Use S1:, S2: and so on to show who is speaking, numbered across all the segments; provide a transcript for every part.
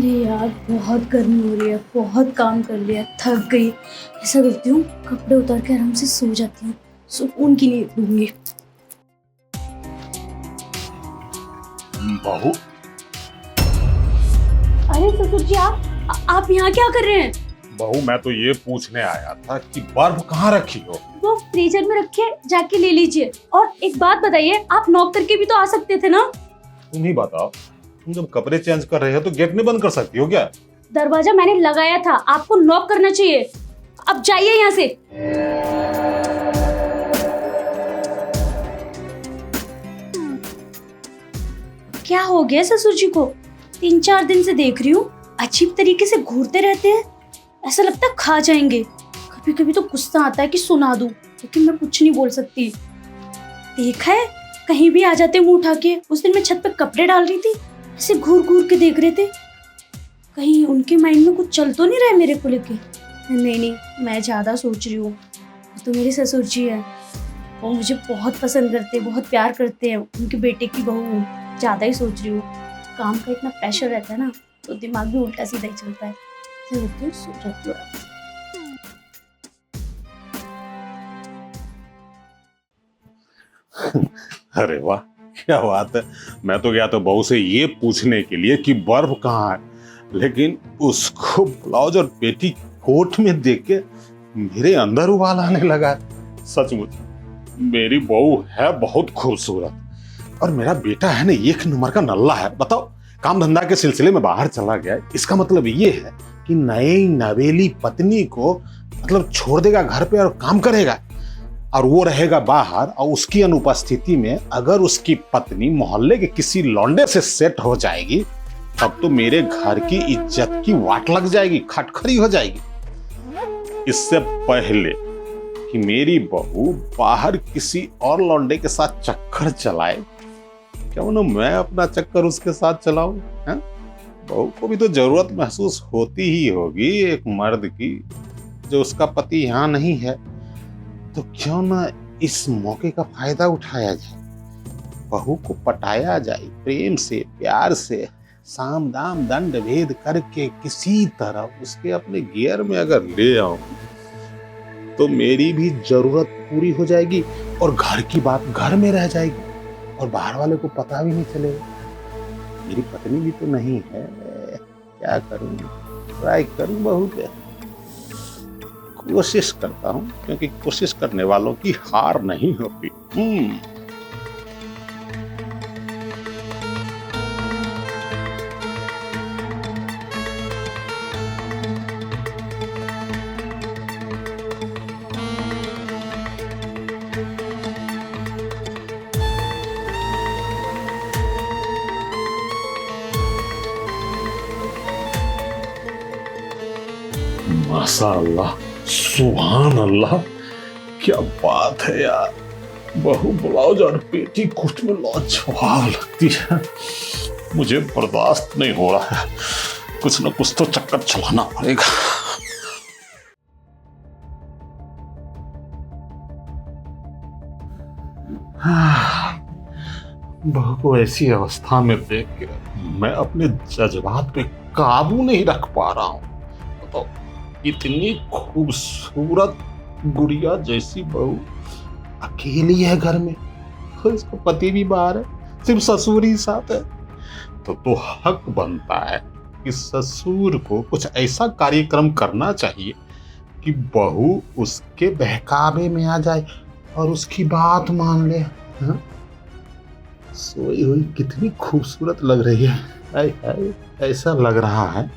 S1: अरे यार बहुत गर्मी हो रही है, बहुत काम कर लिया, थक गई। ऐसा करती हूँ कपड़े उतार के आराम से सो जाती हूँ, सुकून की नींद लूंगी।
S2: बहू,
S1: अरे ससुर जी आप यहाँ क्या कर रहे हैं?
S2: बहू मैं तो ये पूछने आया था कि बर्फ कहाँ रखी हो।
S1: वो फ्रीजर में रखे, जाके ले लीजिए। और एक बात बताइए, आप नॉक करके भी तो आ सकते थे ना।
S2: तुम ही बताओ, तुम जब कपड़े चेंज कर रहे हो तो गेट नहीं बंद कर सकती हो क्या?
S1: दरवाजा मैंने लगाया था, आपको नॉक करना चाहिए। अब जाइए यहाँ से। क्या हो गया ससुर जी को? 3-4 दिन से देख रही हूँ, अजीब तरीके से घूरते रहते हैं। ऐसा लगता है खा जाएंगे। कभी कभी तो गुस्सा आता है कि सुना दूं, लेकिन मैं कुछ नहीं बोल सकती। देखा है, कहीं भी आ जाते मुंह उठा के। उस दिन मैं छत पे कपड़े डाल रही थी, ऐसे घूर घूर के देख रहे थे। कहीं उनके माइंड में कुछ चल तो नहीं रहा है मेरे को लेके? नहीं, मैं ज्यादा सोच रही हूँ। तो मेरे ससुर जी है, वो मुझे बहुत पसंद करते हैं, बहुत प्यार करते हैं। उनके बेटे की बहू हूँ, ज्यादा ही सोच रही हूँ। काम का इतना प्रेशर रहता है ना, तो दिमाग भी उल्टा सीधा ही चलता है। सो जाती हूँ।
S2: अरे वाह, क्या बात है। मैं तो गया तो बहू से ये पूछने के लिए कि बर्फ कहाँ है, लेकिन उसको ब्लाउज और पेटी कोट में देख के मेरे अंदर उबाल आने लगा। सचमुच मेरी बहू है बहुत खूबसूरत और मेरा बेटा है ना एक नंबर का नल्ला है। बताओ, काम धंधा के सिलसिले में बाहर चला गया है, इसका मतलब ये है कि नई नवेली पत्नी को मतलब छोड़ देगा घर पे और काम करेगा, और वो रहेगा बाहर। और उसकी अनुपस्थिति में अगर उसकी पत्नी मोहल्ले के किसी लौंडे से सेट हो जाएगी, तब तो मेरे घर की इज्जत की वाट लग जाएगी, खटखरी हो जाएगी। इससे पहले कि मेरी बहू बाहर किसी और लौंडे के साथ चक्कर चलाए, क्यों ना मैं अपना चक्कर उसके साथ चलाऊं। बहू को भी तो जरूरत महसूस होती ही होगी एक मर्द की, जो उसका पति यहाँ नहीं है। तो क्यों ना इस मौके का फायदा उठाया जाए, बहू को पटाया जाए, प्रेम से प्यार से साम दाम दंड भेद करके किसी तरह उसके अपने गियर में अगर ले आऊं, तो मेरी भी जरूरत पूरी हो जाएगी और घर की बात घर में रह जाएगी और बाहर वाले को पता भी नहीं चलेगा। मेरी पत्नी भी तो नहीं है, क्या करूं? ट्राई करूं बहू पे, कोशिश करता हूं, क्योंकि कोशिश करने वालों की हार नहीं होती। माशाअल्लाह, सुभान अल्लाह, क्या बात है यार। बहू ब्लाउज और पेटी कोट में लाजवाब लगती है। मुझे बर्दाश्त नहीं हो रहा है, कुछ न कुछ तो चक्कर चलाना पड़ेगा। बहू को ऐसी अवस्था में देख के मैं अपने जज्बात पे काबू नहीं रख पा रहा हूँ। तो इतनी खूबसूरत गुड़िया जैसी बहू अकेली है घर में, और इसका पति भी बाहर है, सिर्फ ससुर ही साथ है। तो हक बनता है कि ससुर को कुछ ऐसा कार्यक्रम करना चाहिए कि बहू उसके बहकावे में आ जाए और उसकी बात मान ले। सोई हुई कितनी खूबसूरत लग रही है। हाय हाय, ऐसा लग रहा है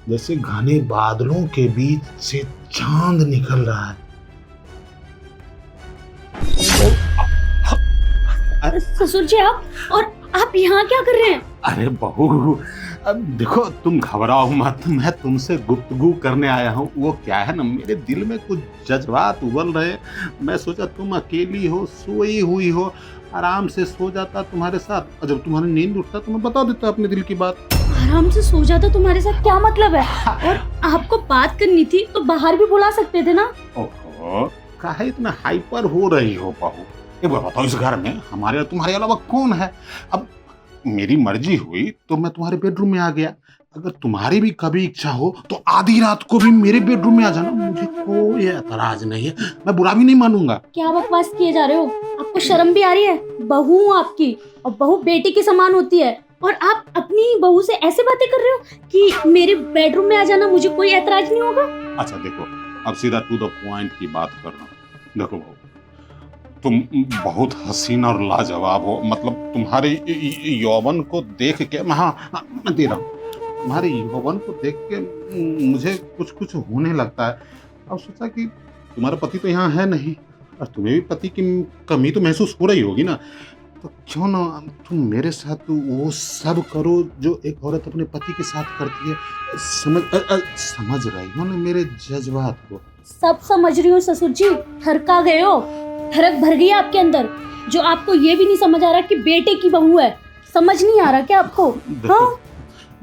S2: जैसे घने बादलों के बीच से चांद निकल रहा है।
S1: ससुर जी आप यहाँ क्या कर रहे हैं?
S2: अरे बहू, अब देखो, तुम घबराओ मत, मैं तुमसे गुफ्तगू करने आया हूँ। वो क्या है ना, मेरे दिल में कुछ जज्बात उबल रहे। मैं सोचा तुम अकेली हो, सोई हुई हो, आराम से सो जाता तुम्हारे साथ, और जब तुम्हारी नींद उठता तो मैं बता देता अपने दिल की बात।
S1: आराम से सो जाता तुम्हारे साथ, क्या मतलब है? और आपको बात करनी थी तो बाहर भी बुला सकते थे ना।
S2: ओहो, काहे इतना हाइपर हो रही हो बहू? एक बार बताओ, इस घर में हमारे तुम्हारे अलावा कौन है? अब मेरी मर्जी हुई तो मैं तुम्हारे बेडरूम में आ गया, अगर तुम्हारी भी कभी इच्छा हो तो आधी रात को भी मेरे बेडरूम में आ जाना, मुझे कोई एतराज नहीं है, मैं बुरा भी नहीं मानूंगा।
S1: क्या बकवास किए जा रहे हो? आपको शर्म भी आ रही है? बहू हूँ आपकी, और बहू बेटी के समान होती है, और आप अपनी बहू से ऐसे बातें कर रहे हो कि मेरे बेडरूम में आ जाना, मुझे कोई एतराज नहीं होगा।
S2: अच्छा देखो, अब सीधा टू द पॉइंट की बात कर रहा हूँ। देखो बहू, तुम बहुत हसीन और लाजवाब हो, मतलब तुम्हारे यौवन को देख के मैं दे रहा हूँ, तुम्हारे यौवन को देख के मुझे कुछ कुछ होने लगता है। अब सोचा कि तुम्हारा पति तो यहाँ है नहीं, और तुम्हें भी पति की कमी तो महसूस हो रही होगी ना, तो क्यों ना तुम मेरे साथ वो सब करो जो एक औरत अपने पति के साथ करती है। समझ रही हो ना मेरे जज्बात को?
S1: सब समझ रही हूँ ससुर जी, थरका गए हो, थरक भर गई है आपके अंदर, जो आपको ये भी नहीं समझ आ रहा कि बेटे की बहू है। समझ नहीं आ रहा क्या आपको? हाँ,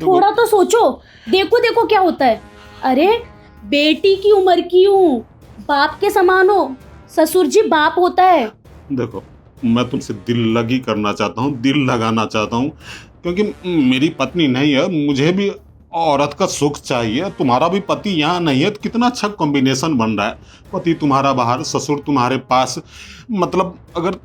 S1: थोड़ा तो सोचो, देखो देखो क्या होता है। अरे बेटी की उम्र की हूँ, बाप के समान हो। ससुर जी बाप होता है।
S2: देखो, मैं तुमसे दिल लगी करना चाहता हूँ, दिल लगाना चाहता हूँ, क्योंकि मेरी पत्नी नहीं है, मुझे भी औरत का सुख चाहिए। तुम्हारा भी पति यहाँ नहीं है, तो कितना अच्छा कॉम्बिनेशन बन रहा है, पति तुम्हारा बाहर, ससुर तुम्हारे पास। मतलब अगर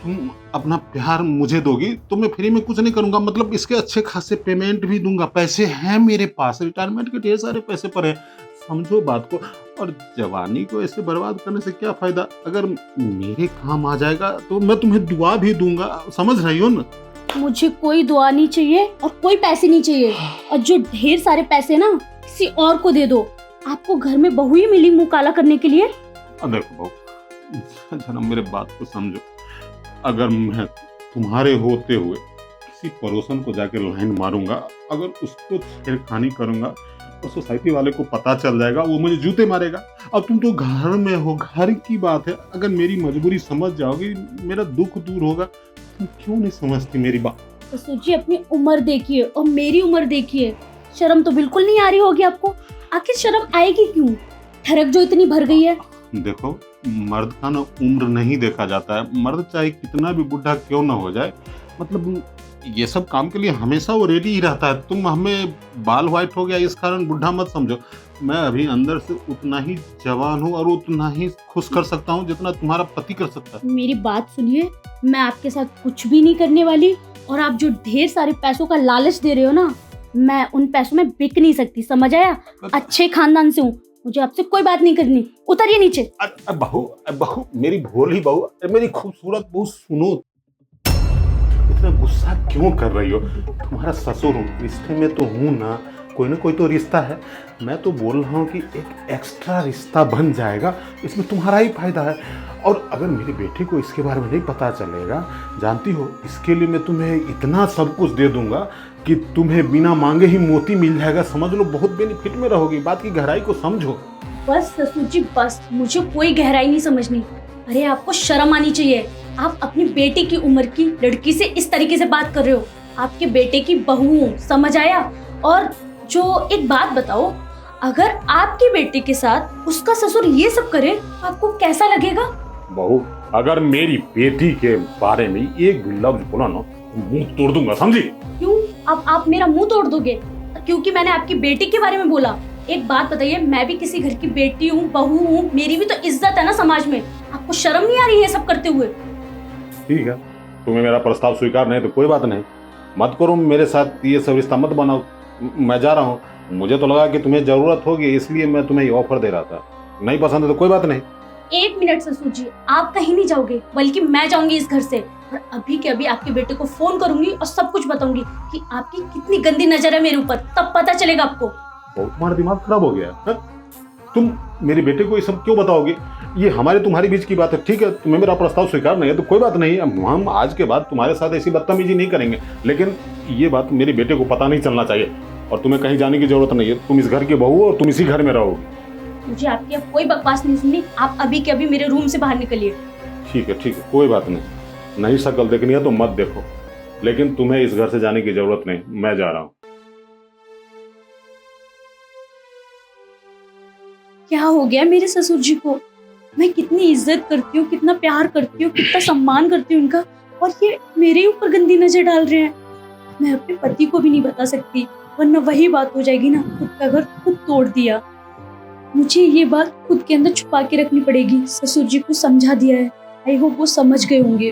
S2: तुम अपना प्यार मुझे दोगी तो मैं फ्री में कुछ नहीं करूंगा, मतलब इसके अच्छे खासे पेमेंट भी दूंगा, पैसे हैं मेरे पास, रिटायरमेंट के ढेर सारे पैसे पड़े, समझो बात को। और जवानी को ऐसे बर्बाद करने से क्या फायदा? अगर मेरे काम आ जाएगा तो मैं तुम्हें दुआ भी दूंगा, समझ रही हो ना?
S1: मुझे कोई दुआ नहीं चाहिए और कोई पैसे नहीं चाहिए, और जो ढेर सारे पैसे ना किसी और को दे दो। आपको घर में बहू ही मिली मुंह काला करने के लिए।
S2: देखो बहू, जरा मेरे बात को समझो। अगर मैं तुम्हारे होते हुए किसी पड़ोसन को जाकर लाइन मारूंगा, अगर उसको छेड़खानी करूंगा तो सोसाइटी वाले को पता चल जाएगा, वो मुझे जूते मारेगा। अब तुम तो घर में हो, घर की बात है, अगर मेरी मजबूरी समझ जाओगी, मेरा दुख दूर होगा। तुम क्यों नहीं समझती मेरी बात?
S1: तो सोचिए, अपनी उम्र देखिए और मेरी उम्र देखिए, शर्म तो बिल्कुल नहीं आ रही होगी आपको। आखिर शर्म आएगी क्यों? ठरक जो इतनी भर गई है।
S2: देखो, मर्द का ना उम्र नहीं देखा जाता है, मर्द चाहे कितना भी बुढ़ा क्यों ना हो जाए, मतलब ये सब काम के लिए हमेशा वो रेडी ही रहता है। तुम हमें बाल व्हाइट हो गया इस कारण बुढ़ा मत समझो, मैं अभी अंदर से उतना ही जवान हूँ और उतना ही खुश कर सकता हूँ जितना तुम्हारा पति कर सकता है।
S1: मेरी बात सुनिए, मैं आपके साथ कुछ भी नहीं करने वाली, और आप जो ढेर सारे पैसों का लालच दे रहे हो ना, मैं उन पैसों में बिक नहीं सकती, समझ आया? अच्छे खानदान से हूँ, मुझे आपसे कोई बात नहीं करनी। उतरिए नीचे।
S2: बहू, मेरी भोली बहू, मेरी खूबसूरत बहू, सुनो, इतना गुस्सा क्यों कर रही हो? तुम्हारा ससुर हूँ, रिश्ते में तो हूँ ना कोई तो रिश्ता है। मैं तो बोल रहा हूँ कि एक एक्स्ट्रा रिश्ता बन जाएगा, इसमें तुम्हारा ही फायदा है। और अगर मेरी बेटी को इसके बारे में नहीं पता चलेगा, जानती हो, इसके लिए मैं तुम्हें इतना सब कुछ दे दूंगा कि तुम्हें बिना मांगे ही मोती मिल जाएगा, समझ लो, बहुत बेनिफिट में रहोगी। बात की गहराई को समझो।
S1: बस ससुर जी बस, मुझे कोई गहराई नहीं समझनी। अरे आपको शर्म आनी चाहिए, आप अपनी बेटे की उम्र की लड़की से इस तरीके से बात कर रहे हो। आपके बेटे की बहू हूं, समझ आया? और जो एक बात बताओ, अगर आपकी बेटे के साथ उसका ससुर ये सब करे तो आपको कैसा लगेगा?
S2: बहू, अगर मेरी बेटी के बारे में एक भी लफ्ज बोला ना, मुंह तोड़ दूंगा, समझी?
S1: क्यों? अब आप मेरा मुंह तोड़ दोगे क्योंकि मैंने आपकी बेटी के बारे में बोला? एक बात बताइए, मैं भी किसी घर की बेटी हूँ, बहू हूँ, मेरी भी तो इज्जत है ना समाज में। आपको शर्म नहीं आ रही है सब करते हुए?
S2: ठीक है, तुम्हें मेरा प्रस्ताव स्वीकार नहीं तो कोई बात नहीं, मत करो मेरे साथ ये सब रिश्ता मत बनाओ, मैं जा रहा हूँ। मुझे तो लगा कि तुम्हें जरूरत होगी, इसलिए मैं तुम्हें ये ऑफर दे रहा था। नहीं पसंद है तो कोई बात नहीं।
S1: एक मिनट ससुर जी, आप कहीं नहीं जाओगे, बल्कि मैं जाऊंगी इस घर से, और अभी के अभी आपके बेटे को फोन करूंगी और सब कुछ बताऊंगी कि आपकी कितनी गंदी नजर है मेरे ऊपर, तब पता चलेगा आपको।
S2: तुम्हारा दिमाग खराब हो गया है? तुम मेरे बेटे को ये सब क्यों बताओगे? ये हमारे तुम्हारे बीच की बात है, ठीक है? तुम्हें मेरा प्रस्ताव स्वीकार नहीं है तो कोई बात नहीं, हम आज के बाद तुम्हारे साथ ऐसी बदतमीजी नहीं करेंगे, लेकिन ये बात मेरे बेटे को पता नहीं चलना चाहिए। और तुम्हें कहीं जाने की जरूरत नहीं है, तुम इस घर की बहू हो और तुम इसी घर में रहोगे।
S1: मुझे आपकी अब कोई बकवास नहीं सुननी, आप अभी के अभी मेरे रूम से बाहर निकलिए।
S2: ठीक है, कोई बात नहीं, नहीं शक्ल देखनी है तो मत देखो, लेकिन तुम्हें इस घर से जाने की जरूरत नहीं, मैं जा रहा हूँ।
S1: क्या हो गया मेरे ससुर जी को? मैं कितनी इज्जत करती हूँ, कितना प्यार करती हूँ, कितना सम्मान करती हूँ इनका, और ये मेरे ऊपर गंदी नजर डाल रहे हैं। मैं अपने पति को भी नहीं बता सकती, वरना वही बात हो जाएगी ना, खुद का घर खुद तोड़ दिया। मुझे ये बात खुद के अंदर छुपा के रखनी पड़ेगी। ससुर जी को समझा दिया है, आई होप वो समझ गए होंगे।